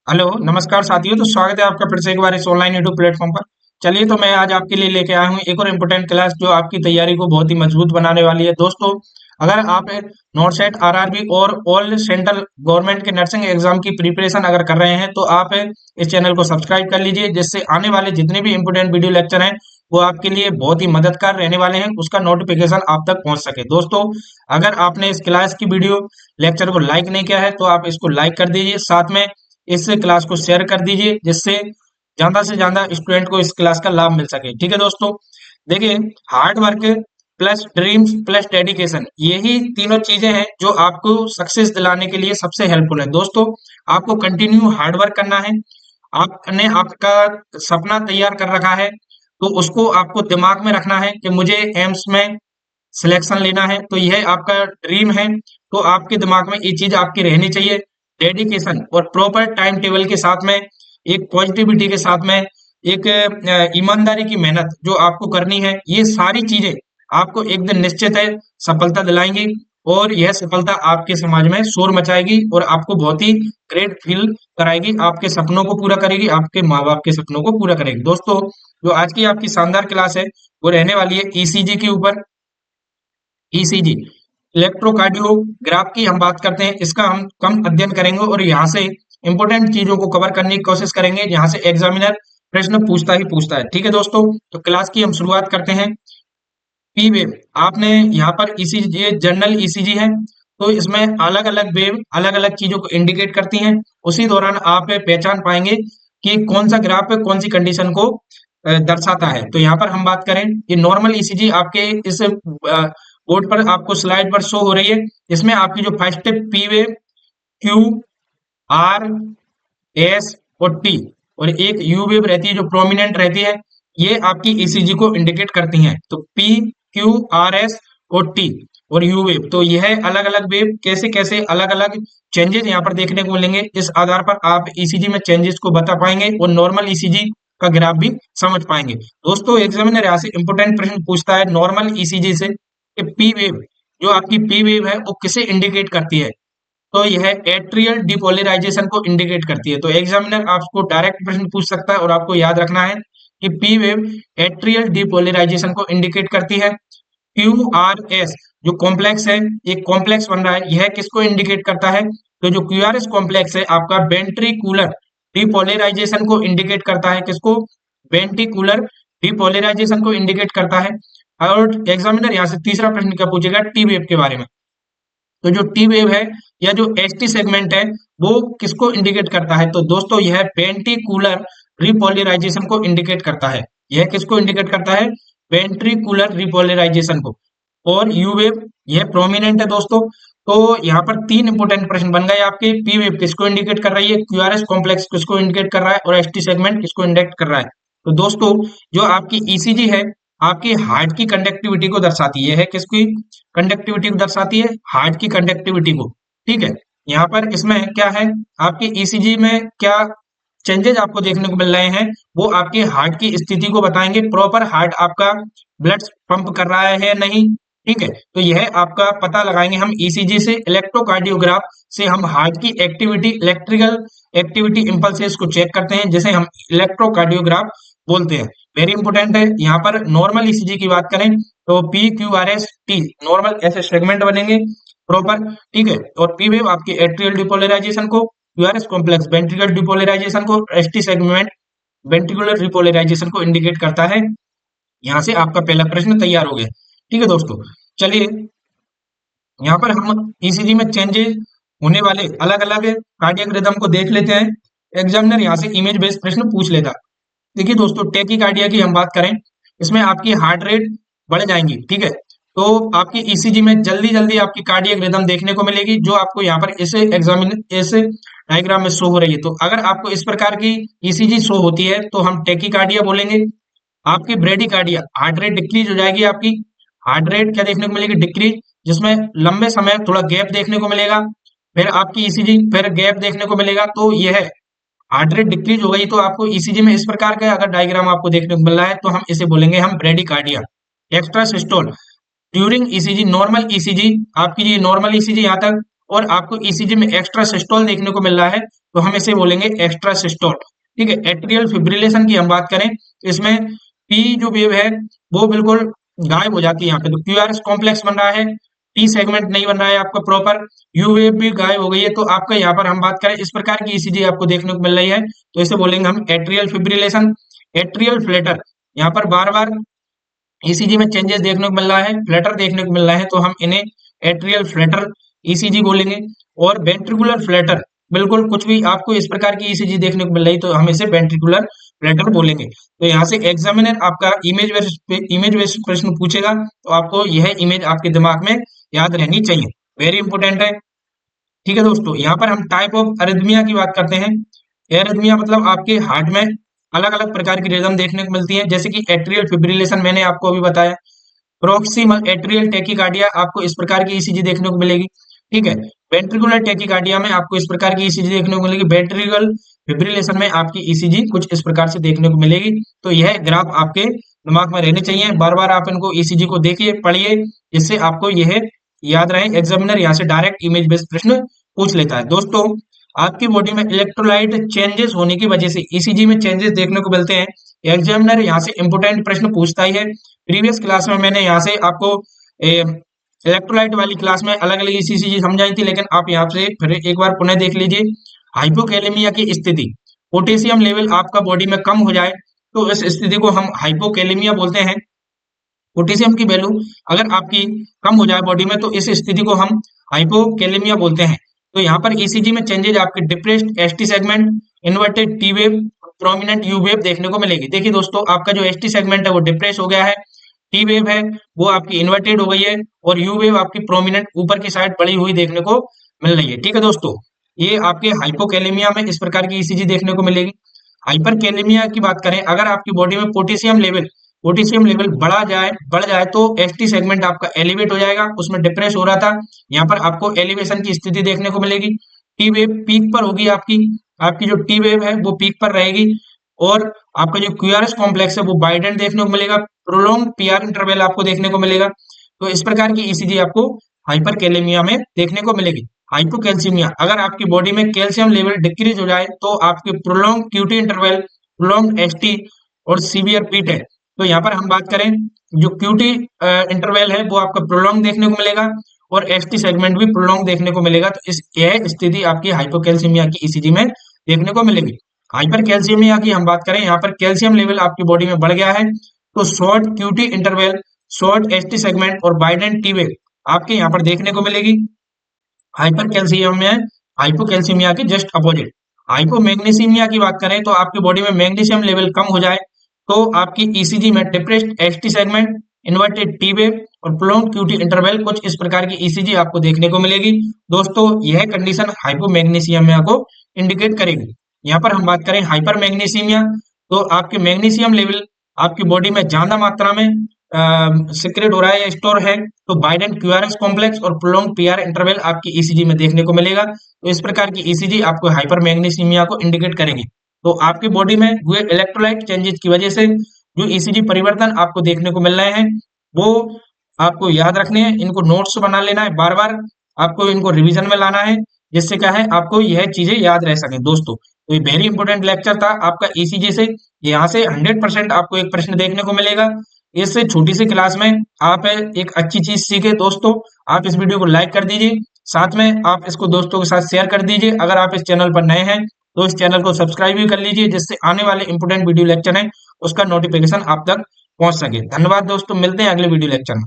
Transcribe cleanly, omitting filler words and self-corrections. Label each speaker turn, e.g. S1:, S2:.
S1: Hello नमस्कार साथियों। तो स्वागत है आपका फिर से एक बार इस ऑनलाइन यूट्यूब प्लेटफॉर्म पर। चलिए, तो मैं आज आपके लिए लेके आया हूँ एक और इम्पोर्टेंट क्लास जो आपकी तैयारी को बहुत ही मजबूत बनाने वाली है। दोस्तों, अगर आप नॉट सेट आरआरबी और ऑल सेंट्रल गवर्नमेंट के नर्सिंग एग्जाम की प्रिपरेशन अगर कर रहे हैं तो आप इस चैनल को सब्सक्राइब कर लीजिए, जिससे आने वाले जितने भी इम्पोर्टेंट वीडियो लेक्चर हैं वो आपके लिए बहुत ही मददगार रहने वाले हैं, उसका नोटिफिकेशन आप तक पहुंच सके। दोस्तों, अगर आपने इस क्लास की वीडियो लेक्चर को लाइक नहीं किया है तो आप इसको लाइक कर दीजिए, साथ में इस क्लास को शेयर कर दीजिए, जिससे ज्यादा से ज्यादा स्टूडेंट को इस क्लास का लाभ मिल सके। ठीक है दोस्तों, देखिए, hard work plus dreams plus dedication, यही तीनों चीजें हैं जो आपको सक्सेस दिलाने के लिए सबसे हेल्पफुल है। दोस्तों, आपको कंटिन्यू हार्ड वर्क करना है। आपने आपका सपना तैयार कर रखा है, तो उसको आपको दिमाग में रखना है कि मुझे एम्स में सिलेक्शन लेना है, तो यह आपका ड्रीम है। तो आपके दिमाग में ये चीज आपकी रहनी चाहिए। डेडिकेशन और प्रॉपर टाइम टेबल के साथ में, एक पॉजिटिविटी के साथ में, एक ईमानदारी की मेहनत जो आपको करनी है, ये सारी चीजें आपको एक दिन निश्चित है सफलता दिलाएंगी। और यह सफलता आपके समाज में शोर मचाएगी और आपको बहुत ही ग्रेट फील कराएगी, आपके सपनों को पूरा करेगी, आपके माँ बाप के सपनों को पूरा करेगी। दोस्तों, जो आज की आपकी शानदार क्लास है वो रहने वाली है ईसीजी के ऊपर। ईसीजी, इलेक्ट्रोकार्डियोग्राफ की हम बात करते हैं, इसका हम कम अध्ययन करेंगे और यहाँ से इंपॉर्टेंट चीजों को कवर करने की कोशिश करेंगे, यहाँ से एग्जामिनर प्रश्न पूछता ही पूछता है। ठीक है दोस्तों, तो क्लास की हम शुरुआत करते हैं। पी वेव, आपने यहाँ पर ईसीजी, ये जनरल ईसीजी है, तो इसमें अलग अलग वेव अलग अलग चीजों को इंडिकेट करती हैं। उसी दौरान आप पहचान पाएंगे कि कौन सा ग्राफ कौन सी कंडीशन को दर्शाता है। तो यहाँ पर हम बात करें, ये नॉर्मल ईसीजी आपके इस बोर्ड पर आपको स्लाइड पर शो हो रही है। इसमें आपकी जो first P wave, Q, R, S और टी, और एक यू वेव रहती है जो प्रोमिनेंट रहती है, ये आपकी ईसीजी को इंडिकेट करती हैं। तो पी, क्यू, आर, एस और टी और यू वेव, तो यह अलग अलग वेव कैसे कैसे अलग अलग चेंजेस यहाँ पर देखने को मिलेंगे। इस आधार पर आप ईसीजी में चेंजेस को बता पाएंगे और नॉर्मल ईसीजी का ग्राफ भी समझ पाएंगे। दोस्तों, एग्जामिनर यहाँ से इंपोर्टेंट प्रश्न पूछता है नॉर्मल ईसीजी से कि पी वेव, जो आपकी पी वेव है वो किसे इंडिकेट करती है। तो यह एट्रियल डिपोलराइजेशन को इंडिकेट करती है। तो एग्जामिनर आपको डायरेक्ट प्रश्न पूछ सकता है और आपको याद रखना है कि पी वेव एट्रियल डिपोलराइजेशन को इंडिकेट करती है। क्यू आर एस जो कॉम्प्लेक्स है, एक कॉम्प्लेक्स बन रहा है, यह किसको इंडिकेट करता है। तो जो क्यू आर एस कॉम्प्लेक्स है आपका वेंट्रिकुलर डिपोलराइजेशन को इंडिकेट करता है। किसको? वेंट्रिकुलर डिपोलराइजेशन को इंडिकेट करता है। और एग्जामिनर यहाँ से तीसरा प्रश्न क्या पूछेगा, टी वेव के बारे में। तो जो टी वेव है या जो एस टी सेगमेंट है वो किसको इंडिकेट करता है। तो दोस्तों, यह वेंट्रिकुलर रिपोलराइजेशन को इंडिकेट करता है। यह किसको इंडिकेट करता है? वेंट्रिकुलर रिपोलराइजेशन को। और यू वेव, यह प्रोमिनेंट है दोस्तों। तो यहाँ पर तीन इंपोर्टेंट प्रश्न बन गए आपके। पी वेव किसको इंडिकेट कर रही है, क्यूआरएस कॉम्प्लेक्स किसको इंडिकेट कर रहा है, और एस टी सेगमेंट किसको इंडिकेट कर रहा है। तो दोस्तों, जो आपकी ईसीजी है आपके हार्ट की कंडक्टिविटी को दर्शाती है। किसकी कंडक्टिविटी को दर्शाती है? हार्ट की कंडक्टिविटी को। ठीक है, यहाँ पर इसमें क्या है, आपके ईसीजी में क्या चेंजेस आपको देखने को मिल रहे हैं, वो आपके हार्ट की स्थिति को बताएंगे। प्रॉपर हार्ट आपका ब्लड पंप कर रहा है या नहीं। ठीक है, तो यह आपका पता लगाएंगे हम ईसीजी से। इलेक्ट्रोकार्डियोग्राफ से हम हार्ट की एक्टिविटी, इलेक्ट्रिकल एक्टिविटी इंपल्सेस को चेक करते हैं, जिसे हम इलेक्ट्रोकार्डियोग्राफ बोलते हैं। वेरी इंपॉर्टेंट है। यहाँ पर नॉर्मल ईसीजी की बात करें तो P, Q, R, S, T normal ऐसे सेगमेंट बनेंगे प्रॉपर। ठीक है, और पी वेव आपकी एट्रियल डिपोलराइजेशन को, क्यूआरएस कॉम्प्लेक्स वेंट्रिकल डिपोलराइजेशन को, एसटी सेगमेंट वेंट्रिकुलर रिपोलराइजेशन को इंडिकेट करता है। यहाँ से आपका पहला प्रश्न तैयार हो गया। ठीक है दोस्तों, चलिए यहाँ पर हम ईसीजी में चेंजेस होने वाले अलग अलग कार्डियक रिदम को देख लेते हैं। एग्जामिनर यहाँ से इमेज बेस्ड प्रश्न पूछ लेता। देखिए दोस्तों, टेकीकार्डिया की हम बात करें, इसमें आपकी हार्ट रेट बढ़ जाएंगी। ठीक है, तो आपकी ईसीजी में जल्दी जल्दी आपकी कार्डियक रिदम देखने को मिलेगी, जो आपको यहाँ पर इस डायग्राम में शो हो रही है। तो अगर आपको इस प्रकार की ईसीजी शो होती है तो हम टेकीकार्डिया बोलेंगे। आपकी ब्रेडिकार्डिया, हार्ट रेट डिक्रीज हो जाएगी। आपकी हार्ट रेट क्या देखने को मिलेगी? डिक्रीज, जिसमें लंबे समय थोड़ा गैप देखने को मिलेगा। फिर आपकी ईसीजी फिर गैप देखने को मिलेगा। तो यह हार्ट रेट डिक्रीज हो गई तो आपको ईसीजी में इस प्रकार का अगर डायग्राम आपको देखने को मिल रहा है तो हम इसे बोलेंगे हम bradycardia. Extra systole during ECG, normal ECG, आपकी ये नॉर्मल ईसीजी यहाँ तक और आपको ईसीजी में एक्स्ट्रा सिस्टोल देखने को मिल रहा है, तो हम इसे बोलेंगे एक्स्ट्रा सिस्टोल। ठीक है, एट्रियल फिब्रिलेशन की हम बात करें, इसमें पी जो वेव है वो बिल्कुल गायब हो जाती है। यहाँ पे तो क्यूआरएस कॉम्प्लेक्स बन रहा है, टी सेगमेंट नहीं बन रहा है आपका प्रॉपर, यू वेव भी गायब हो गई है। तो आपका यहाँ पर हम बात करें इस प्रकार की ईसीजी आपको देखने को मिल रही है, तो इसे बोलेंगे हम एट्रियल फिब्रिलेशन। एट्रियल फ्लटर, यहाँ पर बार बार ईसीजी में चेंजेस देखने को मिल रहा है, फ्लटर देखने को मिल रहा है, तो हम इन्हें एट्रियल फ्लटर ईसीजी बोलेंगे। और वेंट्रिकुलर फ्लटर, बिल्कुल कुछ भी आपको इस प्रकार की ईसीजी देखने को मिल रही तो हम इसे वेंट्रिकुलर फ्लटर बोलेंगे। तो यहाँ से एग्जामिनर आपका इमेज बेस्ड प्रश्न पूछेगा, तो आपको यह इमेज आपके दिमाग में याद रहनी चाहिए, वेरी इंपॉर्टेंट है। ठीक है दोस्तों, यहाँ पर हम टाइप ऑफ अरिथमिया की बात करते हैं। अरिथमिया मतलब आपके हार्ट में अलग अलग प्रकार की रिदम देखने को मिलती है, जैसे कि एट्रियल फिब्रिलेशन मैंने आपको अभी बताया, प्रोक्सिमल एट्रियल टैकीकार्डिया आपको इस प्रकार की ईसीजी देखने को मिलेगी। ठीक है, वेंट्रिकुलर टैकीकार्डिया में आपको इस प्रकार की ईसीजी देखने को मिलेगी, वेंट्रिकल फिब्रिलेशन में आपकी ईसीजी कुछ इस प्रकार से देखने को मिलेगी। तो यह ग्राफ आपके दिमाग में रहने चाहिए, बार बार आप इनको ईसीजी को देखिए, पढ़िए, जिससे आपको यह याद रहे। एग्जामिनर यहाँ से डायरेक्ट इमेज बेस्ड प्रश्न पूछ लेता है। दोस्तों, आपकी बॉडी में इलेक्ट्रोलाइट चेंजेस होने की वजह से ईसीजी में चेंजेस देखने को मिलते हैं। एग्जामिनर यहाँ से इंपोर्टेंट प्रश्न पूछता ही है। प्रीवियस क्लास में मैंने यहाँ से आपको इलेक्ट्रोलाइट वाली क्लास में अलग अलग ईसीजी समझाई थी, लेकिन आप यहाँ से फिर एक बार पुनः देख लीजिए। हाइपोकैलेमिया की स्थिति, पोटेशियम लेवल आपका बॉडी में कम हो जाए तो इस स्थिति को हम हाइपोकैलेमिया बोलते हैं। पोटेशियम की वैल्यू अगर आपकी कम हो जाए बॉडी में तो इस स्थिति को हम हाइपोकैलेमिया बोलते हैं। तो यहाँ पर ईसीजी में चेंजेज आपके depressed ST segment, inverted T wave, prominent you wave देखने को मिलेगी। देखिए दोस्तों, आपका जो एसटी सेगमेंट है वो डिप्रेस हो गया है, टी वेव है वो आपकी इन्वर्टेड हो गई है, और यू वेव आपकी प्रोमिनेंट ऊपर की साइड बढ़ी हुई देखने को मिल रही है। ठीक है दोस्तों, ये आपके हाइपोकैलेमिया में इस प्रकार की ईसीजी देखने को मिलेगी। हाइपरकैलेमिया की बात करें, अगर आपकी बॉडी में पोटेशियम लेवल बढ़ जाए तो एसटी सेगमेंट आपका एलिवेट हो जाएगा, उसमें डिप्रेस हो रहा था, यहाँ पर आपको एलिवेशन की स्थिति देखने को मिलेगी। टी वेव पीक पर होगी, आपकी आपकी जो टी वेव है वो पीक पर रहेगी, और आपका जो क्यूआरएस कॉम्प्लेक्स है वो वाइडेंड देखने को मिलेगा, प्रोलॉन्ग पीआर इंटरवल आपको देखने को मिलेगा। तो इस प्रकार की ईसीजी आपको हाइपरकैलेमिया में देखने को मिलेगी। हाइपोकैल्सीमिया, अगर आपकी बॉडी में कैल्शियम लेवल डिक्रीज हो जाए तो आपके prolong QT interval, prolong ST और सीवियर पीट है। तो यहाँ पर हम बात करें, जो क्यूटी इंटरवल है वो आपका प्रोलॉन्ग देखने को मिलेगा, और एसटी सेगमेंट भी प्रोलॉन्ग देखने को मिलेगा। तो इस यह स्थिति आपकी हाइपोकैल्सीमिया की ईसीजी में देखने को मिलेगी। हाइपरकैल्सीमिया की हम बात करें, यहाँ पर कैल्शियम लेवल आपकी बॉडी में बढ़ गया है, तो short QT interval, short ST segment और वाइडेंड टी वेव आपके यहाँ पर देखने को मिलेगी। हाइपरकैल्सियमिया, हाइपोकैल्सीमिया के जस्ट अपोजिट। हाइपोमैग्नीसीमिया की बात करें, तो आपकी बॉडी में मैग्नीशियम लेवल कम हो जाए तो आपकी ईसीजी में depressed ST segment, inverted T wave और प्रोलॉन्ग क्यूटी इंटरवल, कुछ इस प्रकार की ईसीजी आपको देखने को मिलेगी। दोस्तों, यह कंडीशन हाइपोमैग्नीसियमिया को इंडिकेट करेगी। यहाँ पर हम बात करें हाइपरमैग्नीसीमिया, तो आपके मैग्नीशियम लेवल आपकी बॉडी में ज्यादा मात्रा में सिक्रेट हो रहा है या स्टोर है, तो वाइडेंड क्यूआरएस कॉम्प्लेक्स और प्रोलॉन्ग पीआर इंटरवल आपकी ईसीजी में देखने को मिलेगा। तो इस प्रकार की ईसीजी आपको हाइपरमैग्नीसीमिया को इंडिकेट करेगी। तो आपकी बॉडी में हुए इलेक्ट्रोलाइट चेंजेस की वजह से जो ईसीजी परिवर्तन आपको देखने को मिल रहे हैं वो आपको याद रखने हैं, इनको नोट्स बना लेना है, बार बार आपको इनको रिवीजन में लाना है, जिससे क्या है आपको यह चीजें याद रह सके। दोस्तों, तो ये वेरी इंपॉर्टेंट लेक्चर था आपका ईसीजी से। यहाँ से 100% आपको एक प्रश्न देखने को मिलेगा। इससे छोटी सी क्लास में आप एक अच्छी चीज सीखे। दोस्तों, आप इस वीडियो को लाइक कर दीजिए, साथ में आप इसको दोस्तों के साथ शेयर कर दीजिए। अगर आप इस चैनल पर नए हैं तो इस चैनल को सब्सक्राइब भी कर लीजिए, जिससे आने वाले इंपोर्टेंट वीडियो लेक्चर है उसका नोटिफिकेशन आप तक पहुंच सके। धन्यवाद दोस्तों, मिलते हैं अगले वीडियो लेक्चर में।